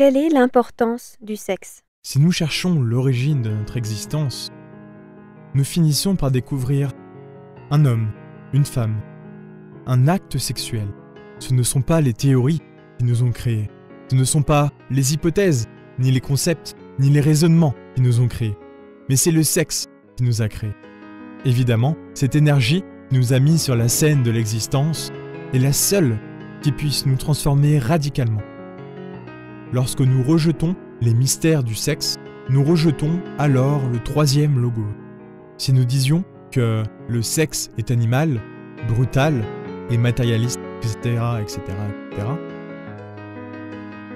Quelle est l'importance du sexe? Si nous cherchons l'origine de notre existence, nous finissons par découvrir un homme, une femme, un acte sexuel. Ce ne sont pas les théories qui nous ont créés. Ce ne sont pas les hypothèses, ni les concepts, ni les raisonnements qui nous ont créés. Mais c'est le sexe qui nous a créés. Évidemment, cette énergie qui nous a mis sur la scène de l'existence est la seule qui puisse nous transformer radicalement. Lorsque nous rejetons les mystères du sexe, nous rejetons alors le troisième logo. Si nous disions que le sexe est animal, brutal et matérialiste, etc., etc., etc.,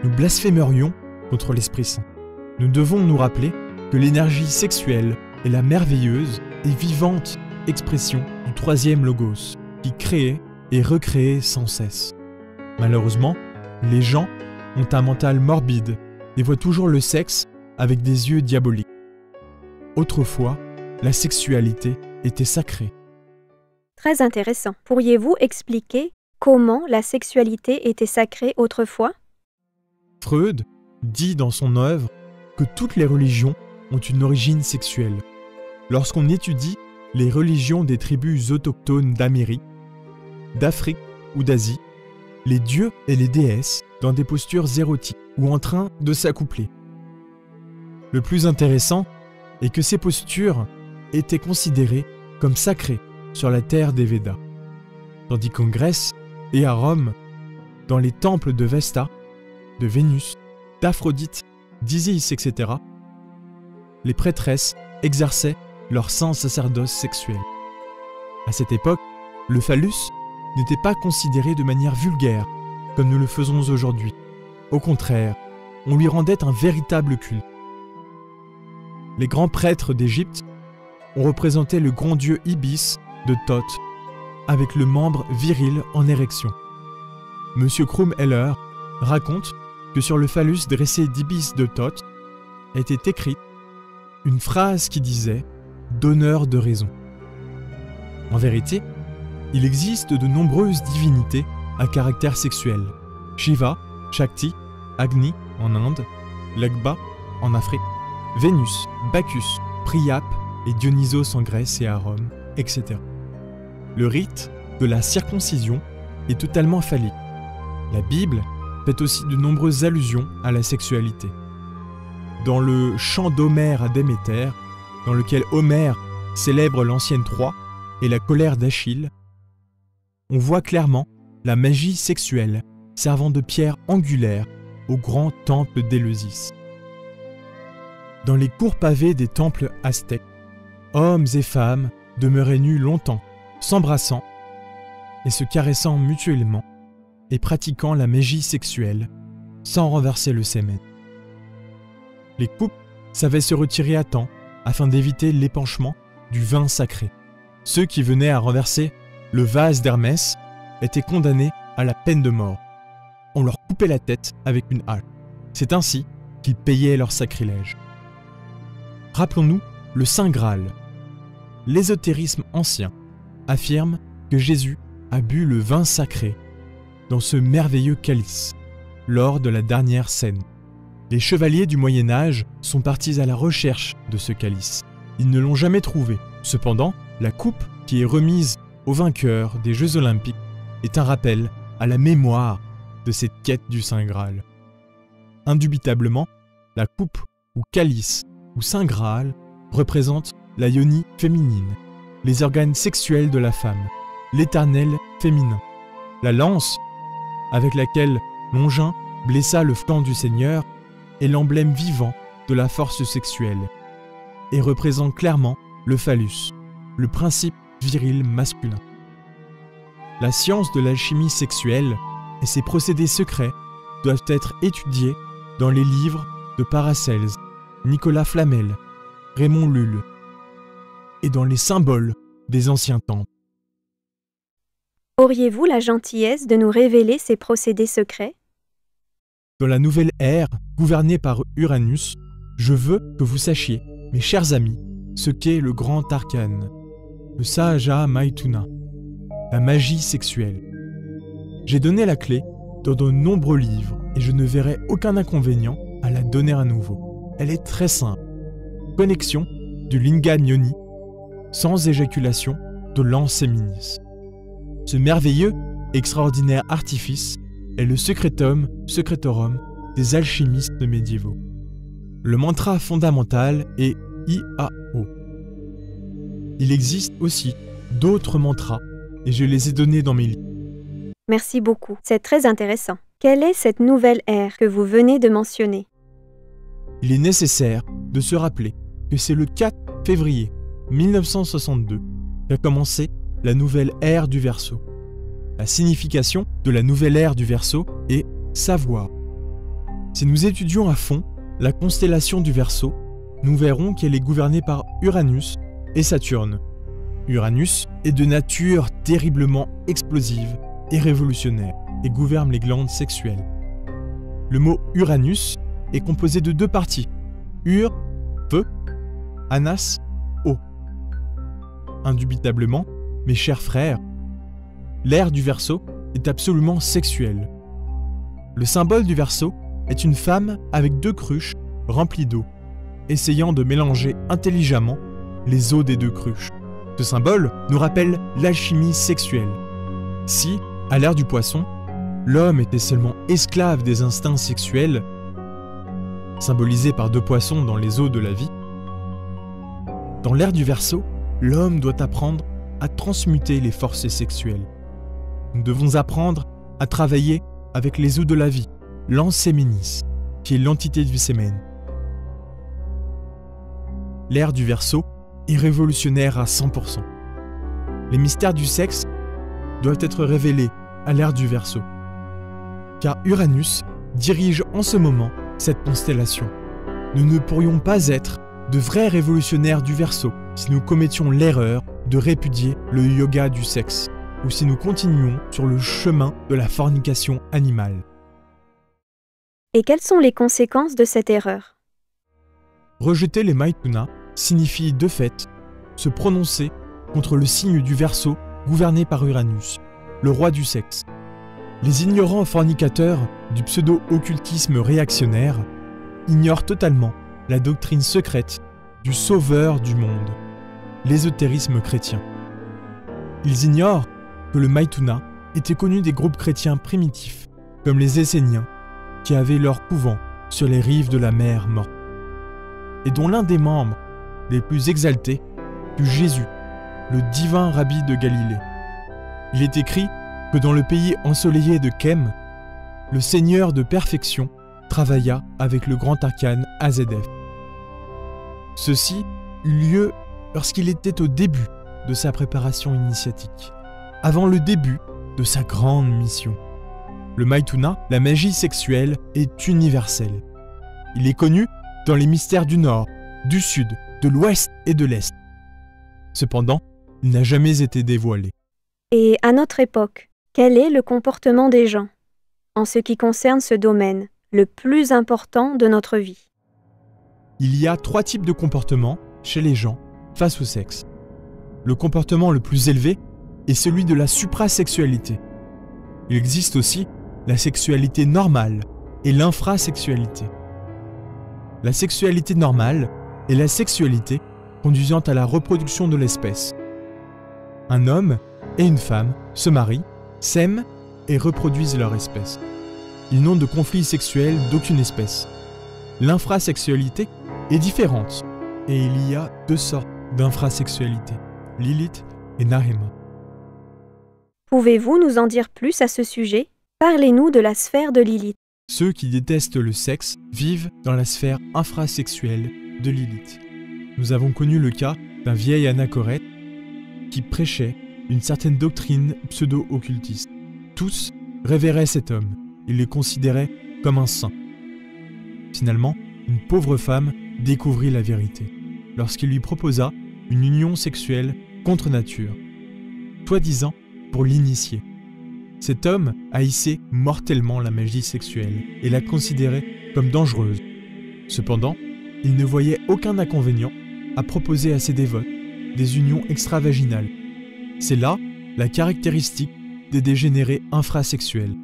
nous blasphémerions contre l'Esprit Saint. Nous devons nous rappeler que l'énergie sexuelle est la merveilleuse et vivante expression du troisième logos, qui crée et recrée sans cesse. Malheureusement, les gens ont un mental morbide et voient toujours le sexe avec des yeux diaboliques. Autrefois, la sexualité était sacrée. Très intéressant. Pourriez-vous expliquer comment la sexualité était sacrée autrefois? Freud dit dans son œuvre que toutes les religions ont une origine sexuelle. Lorsqu'on étudie les religions des tribus autochtones d'Amérique, d'Afrique ou d'Asie, les dieux et les déesses dans des postures érotiques ou en train de s'accoupler. Le plus intéressant est que ces postures étaient considérées comme sacrées sur la terre des Védas, tandis qu'en Grèce et à Rome, dans les temples de Vesta, de Vénus, d'Aphrodite, d'Isis, etc., les prêtresses exerçaient leur saint sacerdoce sexuel. À cette époque, le phallus n'était pas considéré de manière vulgaire, comme nous le faisons aujourd'hui. Au contraire, on lui rendait un véritable culte. Les grands prêtres d'Égypte ont représenté le grand dieu Ibis de Thoth, avec le membre viril en érection. Monsieur Krumheller raconte que sur le phallus dressé d'Ibis de Thoth était écrite une phrase qui disait « donneur de raison ». En vérité, il existe de nombreuses divinités à caractère sexuel. Shiva, Shakti, Agni en Inde, Legba en Afrique, Vénus, Bacchus, Priape et Dionysos en Grèce et à Rome, etc. Le rite de la circoncision est totalement phallique. La Bible fait aussi de nombreuses allusions à la sexualité. Dans le chant d'Homère à Déméter, dans lequel Homère célèbre l'ancienne Troie et la colère d'Achille, on voit clairement la magie sexuelle servant de pierre angulaire au grand temple d'Éleusis. Dans les cours pavés des temples aztèques, hommes et femmes demeuraient nus longtemps, s'embrassant et se caressant mutuellement et pratiquant la magie sexuelle sans renverser le sémen. Les couples savaient se retirer à temps afin d'éviter l'épanchement du vin sacré. Ceux qui venaient à renverser le vase d'Hermès étaient condamnés à la peine de mort. On leur coupait la tête avec une hache. C'est ainsi qu'ils payaient leur sacrilège. Rappelons-nous le Saint Graal. L'ésotérisme ancien affirme que Jésus a bu le vin sacré dans ce merveilleux calice lors de la dernière scène. Les chevaliers du Moyen-Âge sont partis à la recherche de ce calice. Ils ne l'ont jamais trouvé. Cependant, la coupe qui est remise au vainqueur des Jeux Olympiques est un rappel à la mémoire de cette quête du Saint Graal. Indubitablement, la coupe ou calice ou Saint Graal représente la yoni féminine, les organes sexuels de la femme, l'éternel féminin. La lance avec laquelle Longin blessa le flanc du Seigneur est l'emblème vivant de la force sexuelle et représente clairement le phallus, le principe viril masculin. La science de l'alchimie sexuelle et ses procédés secrets doivent être étudiés dans les livres de Paracelse, Nicolas Flamel, Raymond Lulle et dans les symboles des anciens temples. Auriez-vous la gentillesse de nous révéler ces procédés secrets? Dans la nouvelle ère, gouvernée par Uranus, je veux que vous sachiez, mes chers amis, ce qu'est le grand arcane, le Sahaja Maituna, la magie sexuelle. J'ai donné la clé dans de nombreux livres et je ne verrai aucun inconvénient à la donner à nouveau. Elle est très simple. Connexion du lingam yoni, sans éjaculation de l'anséminis. Ce merveilleux, extraordinaire artifice est le secretorum des alchimistes médiévaux. Le mantra fondamental est IAO. Il existe aussi d'autres mantras et je les ai donnés dans mes livres. Merci beaucoup, c'est très intéressant. Quelle est cette nouvelle ère que vous venez de mentionner? Il est nécessaire de se rappeler que c'est le 4 février 1962 qu'a commencé la nouvelle ère du Verseau. La signification de la nouvelle ère du Verseau est savoir. Si nous étudions à fond la constellation du Verseau, nous verrons qu'elle est gouvernée par Uranus et Saturne. Uranus est de nature terriblement explosive et révolutionnaire et gouverne les glandes sexuelles. Le mot Uranus est composé de deux parties. Ur, feu, Anas, eau. Indubitablement, mes chers frères, l'ère du Verseau est absolument sexuelle. Le symbole du Verseau est une femme avec deux cruches remplies d'eau, essayant de mélanger intelligemment les eaux des deux cruches. Ce symbole nous rappelle l'alchimie sexuelle. Si, à l'ère du Poisson, l'homme était seulement esclave des instincts sexuels, symbolisés par deux poissons dans les eaux de la vie, dans l'ère du Verseau, l'homme doit apprendre à transmuter les forces sexuelles. Nous devons apprendre à travailler avec les eaux de la vie, l'anséminis, qui est l'entité du sémen. L'ère du Verseau est révolutionnaire à 100%. Les mystères du sexe doivent être révélés à l'ère du Verseau, car Uranus dirige en ce moment cette constellation. Nous ne pourrions pas être de vrais révolutionnaires du Verseau si nous commettions l'erreur de répudier le yoga du sexe, ou si nous continuons sur le chemin de la fornication animale. Et quelles sont les conséquences de cette erreur? Rejeter les Maituna signifie de fait se prononcer contre le signe du Verseau gouverné par Uranus, le roi du sexe. Les ignorants fornicateurs du pseudo-occultisme réactionnaire ignorent totalement la doctrine secrète du sauveur du monde, l'ésotérisme chrétien. Ils ignorent que le Maituna était connu des groupes chrétiens primitifs, comme les Esséniens, qui avaient leur couvent sur les rives de la mer Morte, et dont l'un des membres les plus exaltés fut Jésus, le divin rabbi de Galilée. Il est écrit que dans le pays ensoleillé de Khem, le Seigneur de perfection travailla avec le grand arcane Azedef. Ceci eut lieu lorsqu'il était au début de sa préparation initiatique, avant le début de sa grande mission. Le Maituna, la magie sexuelle, est universelle. Il est connu dans les mystères du Nord, du Sud, de l'Ouest et de l'Est. Cependant, il n'a jamais été dévoilé. Et à notre époque, quel est le comportement des gens en ce qui concerne ce domaine, le plus important de notre vie? Il y a 3 types de comportements chez les gens face au sexe. Le comportement le plus élevé est celui de la suprasexualité. Il existe aussi la sexualité normale et l'infrasexualité. La sexualité normale est la sexualité conduisant à la reproduction de l'espèce. Un homme et une femme se marient, s'aiment et reproduisent leur espèce. Ils n'ont de conflit sexuel d'aucune espèce. L'infrasexualité est différente et il y a 2 sortes d'infrasexualité, Lilith et Nahema. Pouvez-vous nous en dire plus à ce sujet? Parlez-nous de la sphère de Lilith. Ceux qui détestent le sexe vivent dans la sphère infrasexuelle de Lilith. Nous avons connu le cas d'un vieil anachorète qui prêchait une certaine doctrine pseudo-occultiste. Tous révéraient cet homme, ils le considéraient comme un saint. Finalement, une pauvre femme découvrit la vérité lorsqu'il lui proposa une union sexuelle contre nature, soi-disant pour l'initier. Cet homme haïssait mortellement la magie sexuelle et la considérait comme dangereuse. Cependant, il ne voyait aucun inconvénient à proposer à ses dévotes des unions extravaginales. C'est là la caractéristique des dégénérés infrasexuels.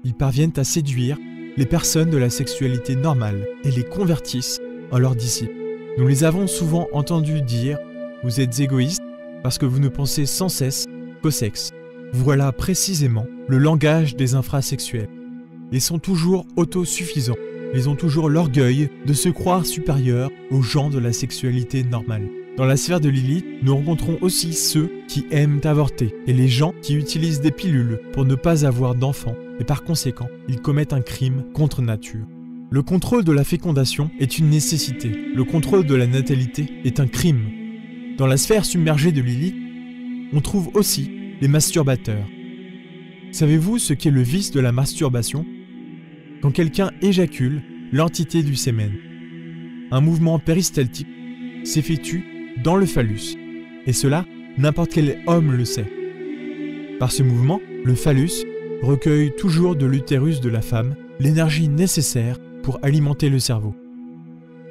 Ils parviennent à séduire les personnes de la sexualité normale et les convertissent en leurs disciples. Nous les avons souvent entendus dire « Vous êtes égoïste parce que vous ne pensez sans cesse qu'au sexe ». Voilà précisément le langage des infrasexuels. Ils sont toujours autosuffisants. Ils ont toujours l'orgueil de se croire supérieurs aux gens de la sexualité normale. Dans la sphère de Lilith, nous rencontrons aussi ceux qui aiment avorter et les gens qui utilisent des pilules pour ne pas avoir d'enfants et par conséquent, ils commettent un crime contre nature. Le contrôle de la fécondation est une nécessité. Le contrôle de la natalité est un crime. Dans la sphère submergée de Lilith, on trouve aussi les masturbateurs. Savez-vous ce qu'est le vice de la masturbation ? Quand quelqu'un éjacule l'entité du sémen. Un mouvement péristaltique s'effectue dans le phallus, et cela, n'importe quel homme le sait. Par ce mouvement, le phallus recueille toujours de l'utérus de la femme l'énergie nécessaire pour alimenter le cerveau.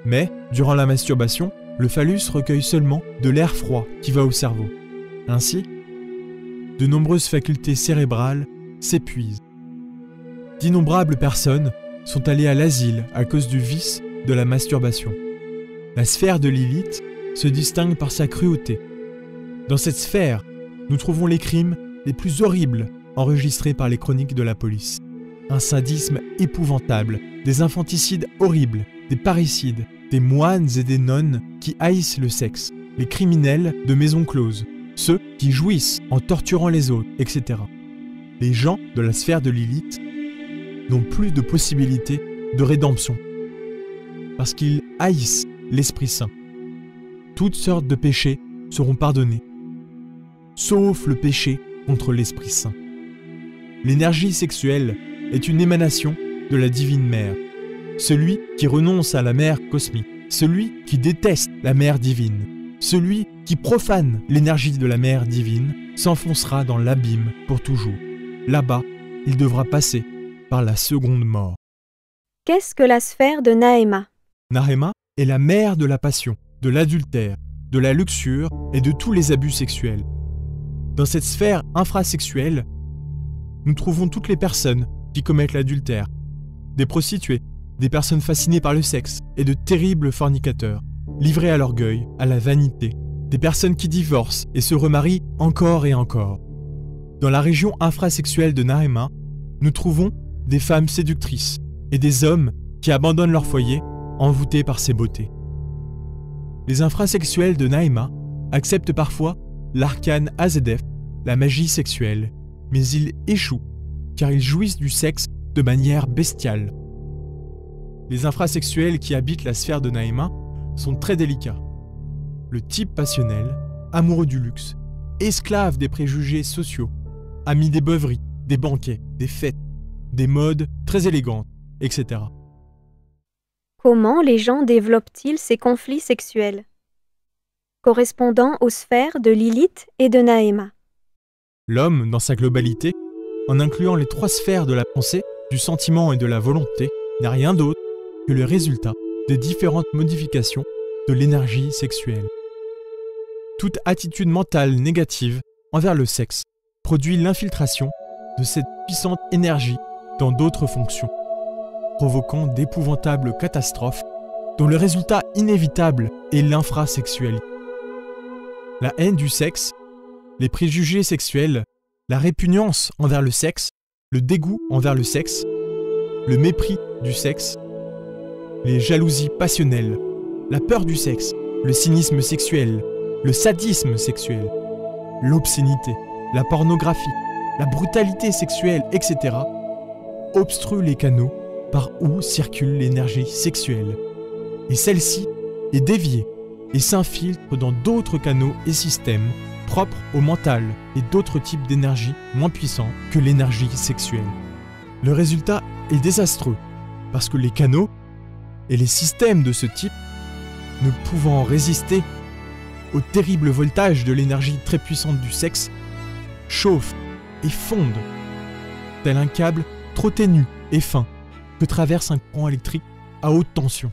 Mais, durant la masturbation, le phallus recueille seulement de l'air froid qui va au cerveau. Ainsi, de nombreuses facultés cérébrales s'épuisent. D'innombrables personnes sont allées à l'asile à cause du vice de la masturbation. La sphère de Lilith se distingue par sa cruauté. Dans cette sphère, nous trouvons les crimes les plus horribles enregistrés par les chroniques de la police. Un sadisme épouvantable, des infanticides horribles, des parricides, des moines et des nonnes qui haïssent le sexe, les criminels de maison close, ceux qui jouissent en torturant les autres, etc. Les gens de la sphère de Lilith n'ont plus de possibilité de rédemption parce qu'ils haïssent l'Esprit Saint. Toutes sortes de péchés seront pardonnés, sauf le péché contre l'Esprit Saint. L'énergie sexuelle est une émanation de la Divine Mère. Celui qui renonce à la Mère cosmique, celui qui déteste la Mère divine, celui qui profane l'énergie de la Mère divine, s'enfoncera dans l'abîme pour toujours. Là-bas, il devra passer par la seconde mort. Qu'est-ce que la sphère de Nahéma ? Nahéma est la mère de la passion, de l'adultère, de la luxure et de tous les abus sexuels. Dans cette sphère infrasexuelle, nous trouvons toutes les personnes qui commettent l'adultère, des prostituées, des personnes fascinées par le sexe et de terribles fornicateurs, livrés à l'orgueil, à la vanité, des personnes qui divorcent et se remarient encore et encore. Dans la région infrasexuelle de Nahéma, nous trouvons des femmes séductrices et des hommes qui abandonnent leur foyer envoûtés par ses beautés. Les infrasexuels de Nahéma acceptent parfois l'arcane Azedef, la magie sexuelle, mais ils échouent car ils jouissent du sexe de manière bestiale. Les infrasexuels qui habitent la sphère de Nahéma sont très délicats. Le type passionnel, amoureux du luxe, esclave des préjugés sociaux, ami des beuveries, des banquets, des fêtes, des modes très élégantes, etc. Comment les gens développent-ils ces conflits sexuels ? Correspondant aux sphères de Lilith et de Nahéma. L'homme, dans sa globalité, en incluant les trois sphères de la pensée, du sentiment et de la volonté, n'a rien d'autre que le résultat des différentes modifications de l'énergie sexuelle. Toute attitude mentale négative envers le sexe produit l'infiltration de cette puissante énergie dans d'autres fonctions, provoquant d'épouvantables catastrophes dont le résultat inévitable est l'infrasexualité. La haine du sexe, les préjugés sexuels, la répugnance envers le sexe, le dégoût envers le sexe, le mépris du sexe, les jalousies passionnelles, la peur du sexe, le cynisme sexuel, le sadisme sexuel, l'obscénité, la pornographie, la brutalité sexuelle, etc., obstruent les canaux par où circule l'énergie sexuelle. Et celle-ci est déviée et s'infiltre dans d'autres canaux et systèmes propres au mental et d'autres types d'énergie moins puissants que l'énergie sexuelle. Le résultat est désastreux parce que les canaux et les systèmes de ce type, ne pouvant résister au terrible voltage de l'énergie très puissante du sexe, chauffent et fondent, tel un câble trop ténu et fin que traverse un courant électrique à haute tension.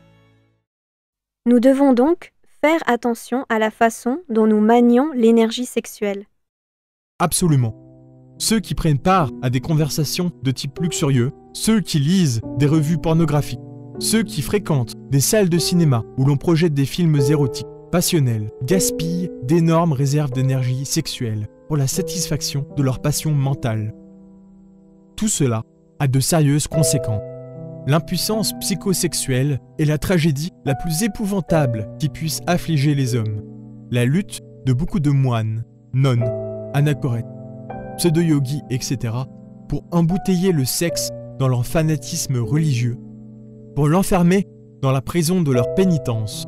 Nous devons donc faire attention à la façon dont nous manions l'énergie sexuelle. Absolument. Ceux qui prennent part à des conversations de type luxurieux ceux qui lisent des revues pornographiques, ceux qui fréquentent des salles de cinéma où l'on projette des films érotiques, passionnels, gaspillent d'énormes réserves d'énergie sexuelle pour la satisfaction de leur passion mentale. Tout cela a de sérieuses conséquences. L'impuissance psychosexuelle est la tragédie la plus épouvantable qui puisse affliger les hommes. La lutte de beaucoup de moines, nonnes, anachorètes, pseudo-yogis, etc. pour embouteiller le sexe dans leur fanatisme religieux, pour l'enfermer dans la prison de leur pénitence,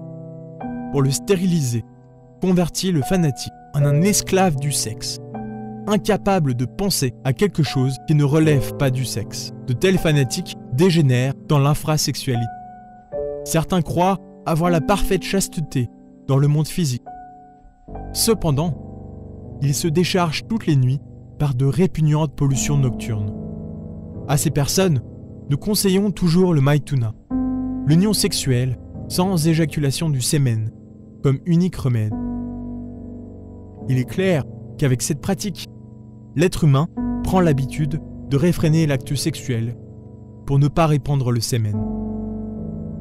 pour le stériliser, convertit le fanatique en un esclave du sexe, incapable de penser à quelque chose qui ne relève pas du sexe. De tels fanatiques dégénèrent dans l'infrasexualité. Certains croient avoir la parfaite chasteté dans le monde physique. Cependant, ils se déchargent toutes les nuits par de répugnantes pollutions nocturnes. À ces personnes, nous conseillons toujours le maïtuna, l'union sexuelle sans éjaculation du sémen, comme unique remède. Il est clair qu'avec cette pratique, l'être humain prend l'habitude de réfréner l'acte sexuel pour ne pas répandre le sémen.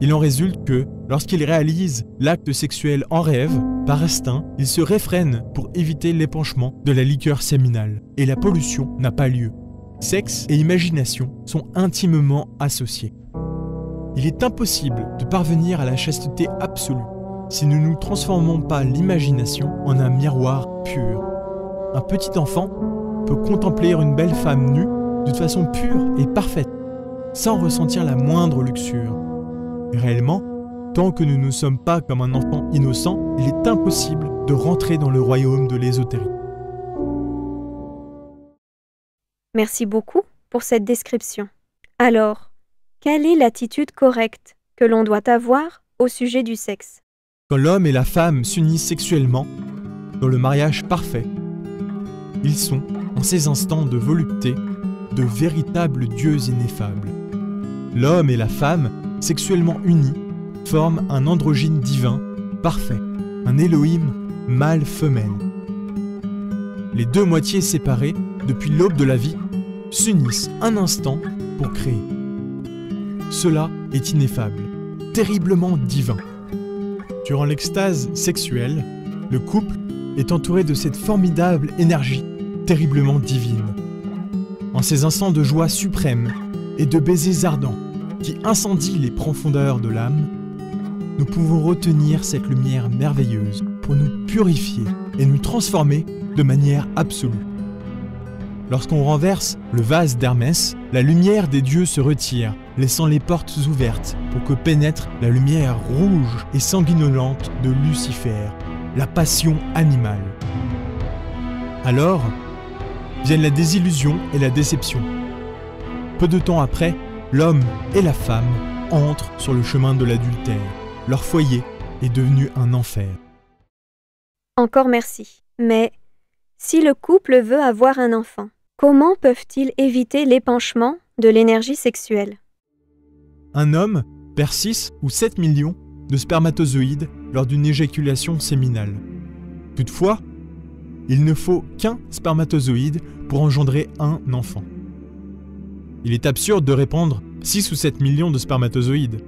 Il en résulte que, lorsqu'il réalise l'acte sexuel en rêve, par instinct, il se réfrène pour éviter l'épanchement de la liqueur séminale, et la pollution n'a pas lieu. Sexe et imagination sont intimement associés. Il est impossible de parvenir à la chasteté absolue si nous ne transformons pas l'imagination en un miroir pur. Un petit enfant peut contempler une belle femme nue de façon pure et parfaite, sans ressentir la moindre luxure. Réellement, tant que nous ne sommes pas comme un enfant innocent, il est impossible de rentrer dans le royaume de l'ésotérie. Merci beaucoup pour cette description. Alors, quelle est l'attitude correcte que l'on doit avoir au sujet du sexe? Quand l'homme et la femme s'unissent sexuellement, dans le mariage parfait, ils sont, en ces instants de volupté, de véritables dieux ineffables. L'homme et la femme, sexuellement unis, forment un androgyne divin, parfait, un Elohim mâle-femelle. Les deux moitiés séparées, depuis l'aube de la vie, s'unissent un instant pour créer. Cela est ineffable, terriblement divin. Durant l'extase sexuelle, le couple est entouré de cette formidable énergie terriblement divine. En ces instants de joie suprême et de baisers ardents qui incendient les profondeurs de l'âme, nous pouvons retenir cette lumière merveilleuse pour nous purifier et nous transformer de manière absolue. Lorsqu'on renverse le vase d'Hermès, la lumière des dieux se retire, laissant les portes ouvertes pour que pénètre la lumière rouge et sanguinolente de Lucifer, la passion animale. Alors, viennent la désillusion et la déception. Peu de temps après, l'homme et la femme entrent sur le chemin de l'adultère. Leur foyer est devenu un enfer. Encore merci. Mais si le couple veut avoir un enfant, comment peuvent-ils éviter l'épanchement de l'énergie sexuelle? Un homme perd 6 ou 7 millions de spermatozoïdes lors d'une éjaculation séminale. Toutefois, il ne faut qu'un spermatozoïde pour engendrer un enfant. Il est absurde de répandre 6 ou 7 millions de spermatozoïdes.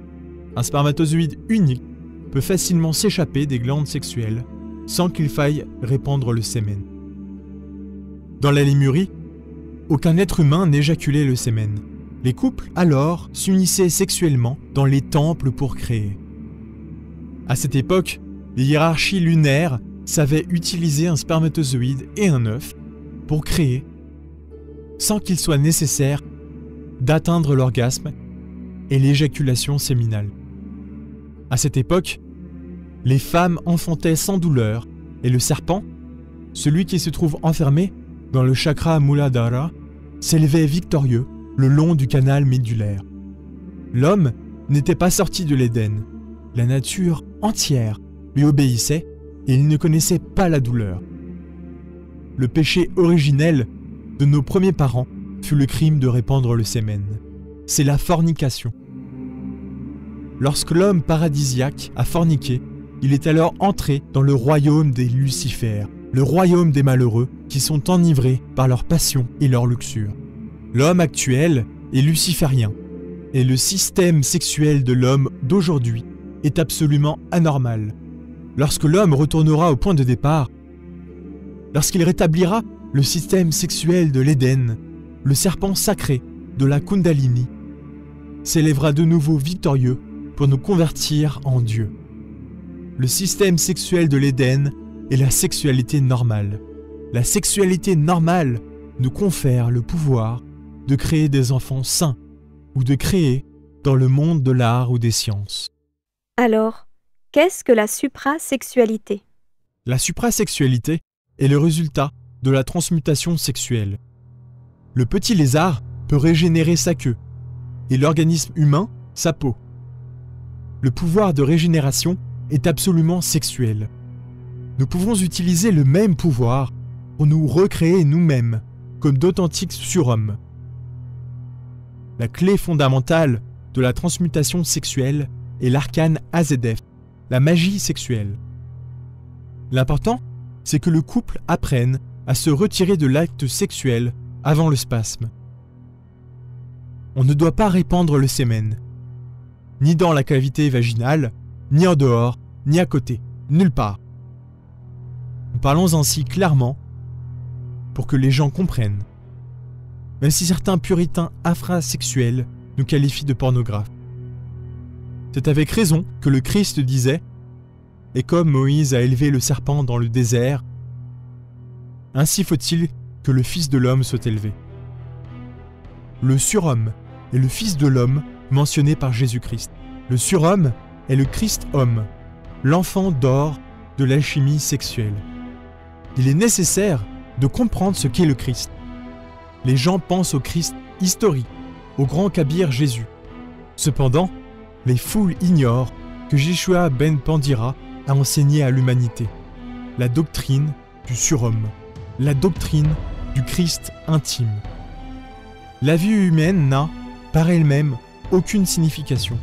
Un spermatozoïde unique peut facilement s'échapper des glandes sexuelles sans qu'il faille répandre le sémen. Dans la Lémurie, aucun être humain n'éjaculait le sémen. Les couples, alors, s'unissaient sexuellement dans les temples pour créer. À cette époque, les hiérarchies lunaires savaient utiliser un spermatozoïde et un œuf pour créer, sans qu'il soit nécessaire d'atteindre l'orgasme et l'éjaculation séminale. À cette époque, les femmes enfantaient sans douleur et le serpent, celui qui se trouve enfermé dans le chakra Muladhara, s'élevait victorieux le long du canal médulaire. L'homme n'était pas sorti de l'Éden. La nature entière lui obéissait et il ne connaissait pas la douleur. Le péché originel de nos premiers parents fut le crime de répandre le sémen. C'est la fornication. Lorsque l'homme paradisiaque a forniqué, il est alors entré dans le royaume des Lucifères, le royaume des malheureux qui sont enivrés par leur passion et leur luxure. L'homme actuel et luciférien. Et le système sexuel de l'homme d'aujourd'hui est absolument anormal. Lorsque l'homme retournera au point de départ, lorsqu'il rétablira le système sexuel de l'Éden, le serpent sacré de la Kundalini s'élèvera de nouveau victorieux pour nous convertir en Dieu. Le système sexuel de l'Éden est la sexualité normale. La sexualité normale nous confère le pouvoir de créer des enfants sains ou de créer dans le monde de l'art ou des sciences. Alors, qu'est-ce que la suprasexualité? La suprasexualité est le résultat de la transmutation sexuelle. Le petit lézard peut régénérer sa queue et l'organisme humain sa peau. Le pouvoir de régénération est absolument sexuel. Nous pouvons utiliser le même pouvoir pour nous recréer nous-mêmes comme d'authentiques surhommes. La clé fondamentale de la transmutation sexuelle est l'arcane AZF, la magie sexuelle. L'important, c'est que le couple apprenne à se retirer de l'acte sexuel avant le spasme. On ne doit pas répandre le sémen, ni dans la cavité vaginale, ni en dehors, ni à côté, nulle part. Nous parlons ainsi clairement pour que les gens comprennent, même si certains puritains infrasexuels nous qualifient de pornographes. C'est avec raison que le Christ disait « Et comme Moïse a élevé le serpent dans le désert, ainsi faut-il que le Fils de l'homme soit élevé. » Le surhomme est le Fils de l'homme mentionné par Jésus-Christ. Le surhomme est le Christ-homme, l'enfant d'or de l'alchimie sexuelle. Il est nécessaire de comprendre ce qu'est le Christ. Les gens pensent au Christ historique, au grand Kabir Jésus. Cependant, les foules ignorent que Yeshua ben Pandira a enseigné à l'humanité la doctrine du surhomme, la doctrine du Christ intime. La vie humaine n'a, par elle-même, aucune signification.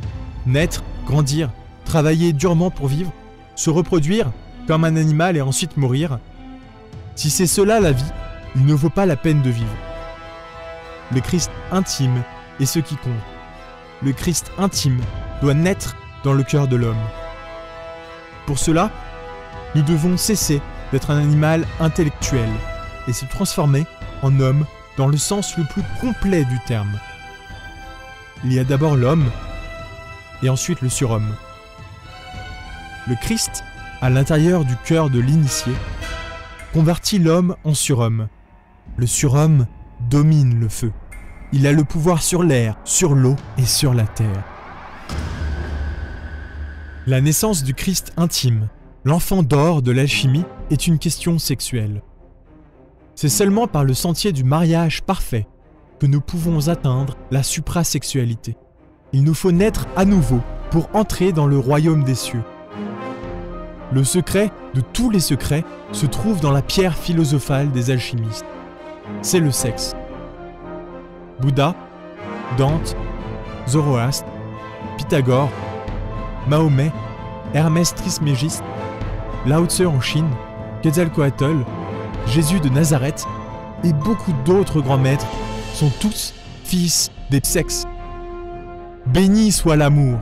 Naître, grandir, travailler durement pour vivre, se reproduire comme un animal et ensuite mourir. Si c'est cela la vie, il ne vaut pas la peine de vivre. Le Christ intime est ce qui compte. Le Christ intime doit naître dans le cœur de l'homme. Pour cela, nous devons cesser d'être un animal intellectuel et se transformer en homme dans le sens le plus complet du terme. Il y a d'abord l'homme et ensuite le surhomme. Le Christ, à l'intérieur du cœur de l'initié, convertit l'homme en surhomme. Le surhomme domine le feu. Il a le pouvoir sur l'air, sur l'eau et sur la terre. La naissance du Christ intime, l'enfant d'or de l'alchimie, est une question sexuelle. C'est seulement par le sentier du mariage parfait que nous pouvons atteindre la suprasexualité. Il nous faut naître à nouveau pour entrer dans le royaume des cieux. Le secret de tous les secrets se trouve dans la pierre philosophale des alchimistes. C'est le sexe. Bouddha, Dante, Zoroastre, Pythagore, Mahomet, Hermès Trismégiste, Lao Tse en Chine, Quetzalcoatl, Jésus de Nazareth et beaucoup d'autres grands maîtres sont tous fils des sexes. Béni soit l'amour,